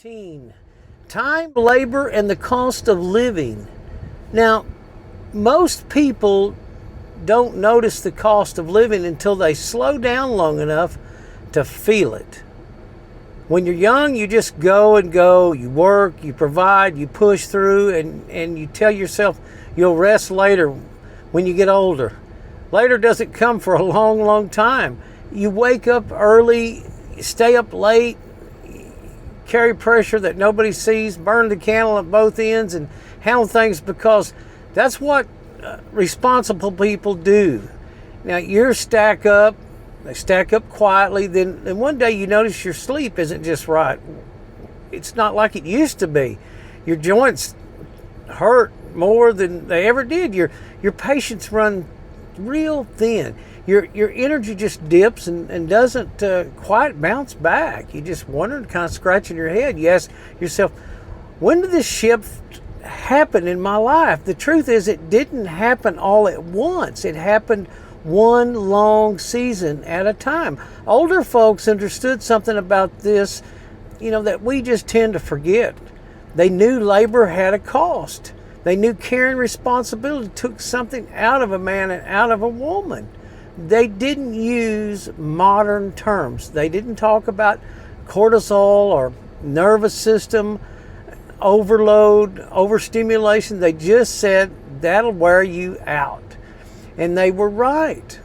19. Time, labor, and the cost of living. Now, most people don't notice the cost of living until they slow down long enough to feel it. When you're young, you just go and go. You work, you provide, you push through, and you tell yourself you'll rest later when you get older. Later doesn't come for a long, long time. You wake up early, stay up late, carry pressure that nobody sees, burn the candle at both ends, and handle things because that's what responsible people do. Now, years stack up. They stack up quietly. Then one day you notice your sleep isn't just right. It's not like it used to be. Your joints hurt more than they ever did. Your patience run real thin. Your energy just dips and doesn't quite bounce back. You just wonder, kind of scratching your head. You ask yourself, when did this shift happen in my life? The truth is, it didn't happen all at once. It happened one long season at a time. Older folks understood something about this, that we just tend to forget. They knew labor had a cost. They knew care and responsibility took something out of a man and out of a woman. They didn't use modern terms. They didn't talk about cortisol or nervous system overload, overstimulation. They just said, that'll wear you out. And they were right.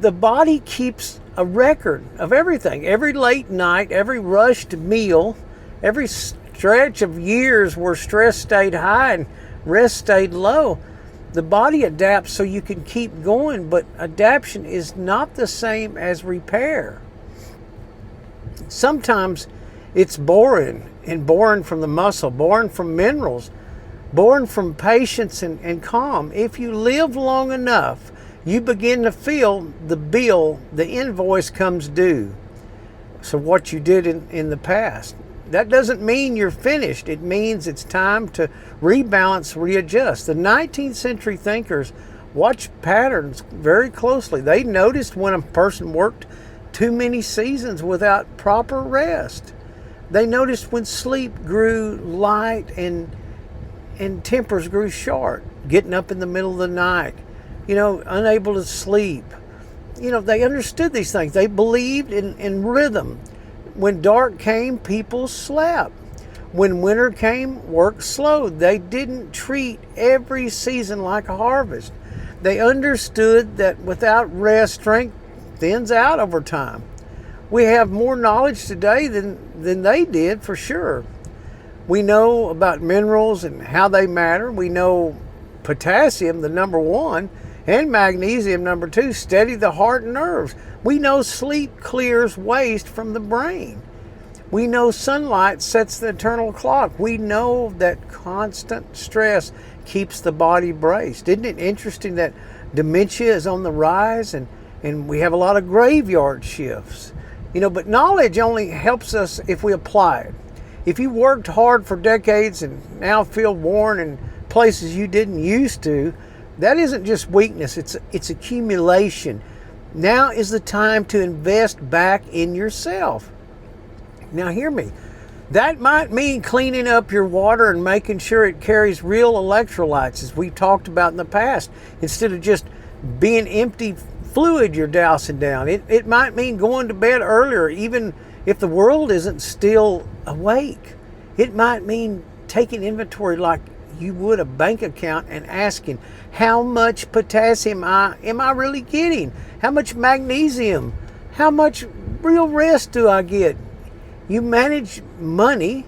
The body keeps a record of everything. Every late night, every rushed meal, every stretch of years where stress stayed high and rest stayed low. The body adapts so you can keep going, but adaptation is not the same as repair. Sometimes it's boring, and boring from the muscle, boring from minerals, boring from patience and calm. If you live long enough, you begin to feel the bill, the invoice comes due. So what you did in the past. That doesn't mean you're finished. It means it's time to rebalance, readjust. The 19th century thinkers watched patterns very closely. They noticed when a person worked too many seasons without proper rest. They noticed when sleep grew light and tempers grew short, getting up in the middle of the night, unable to sleep. They understood these things. They believed in rhythm. When dark came, people slept. When winter came, work slowed. They didn't treat every season like a harvest. They understood that without rest, strength thins out over time. We have more knowledge today than they did, for sure. We know about minerals and how they matter. We know potassium, the number one, and magnesium, number two, steady the heart and nerves. We know sleep clears waste from the brain. We know sunlight sets the eternal clock. We know that constant stress keeps the body braced. Isn't it interesting that dementia is on the rise and we have a lot of graveyard shifts? But knowledge only helps us if we apply it. If you worked hard for decades and now feel worn in places you didn't used to, that isn't just weakness, it's accumulation. Now is the time to invest back in yourself. Now hear me. That might mean cleaning up your water and making sure it carries real electrolytes, as we've talked about in the past, instead of just being empty fluid you're dousing down. It might mean going to bed earlier, even if the world isn't still awake. It might mean taking inventory like you would a bank account and asking, how much potassium am I really getting? How much magnesium? How much real rest do I get? You manage money.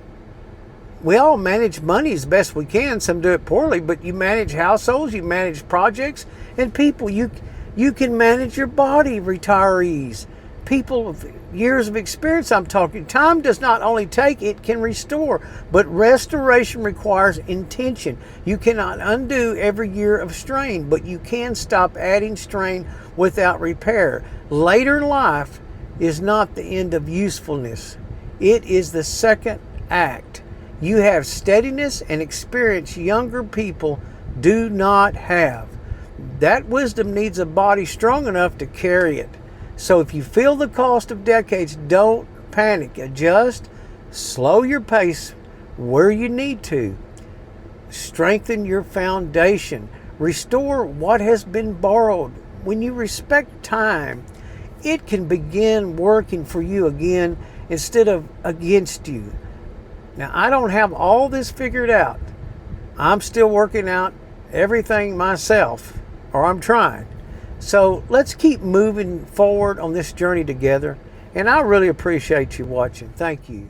We all manage money as best we can. Some do it poorly, but you manage households, you manage projects and people. You can manage your body, retirees. People of years of experience I'm talking. Time does not only take, it can restore. But restoration requires intention. You cannot undo every year of strain, but you can stop adding strain without repair. Later life is not the end of usefulness. It is the second act. You have steadiness and experience younger people do not have. That wisdom needs a body strong enough to carry it. So if you feel the cost of decades, don't panic. Adjust, Slow your pace where you need to. Strengthen your foundation. Restore what has been borrowed. When you respect time, it can begin working for you again instead of against you. Now, I don't have all this figured out. I'm still working out everything myself, or I'm trying. So let's keep moving forward on this journey together. And I really appreciate you watching. Thank you.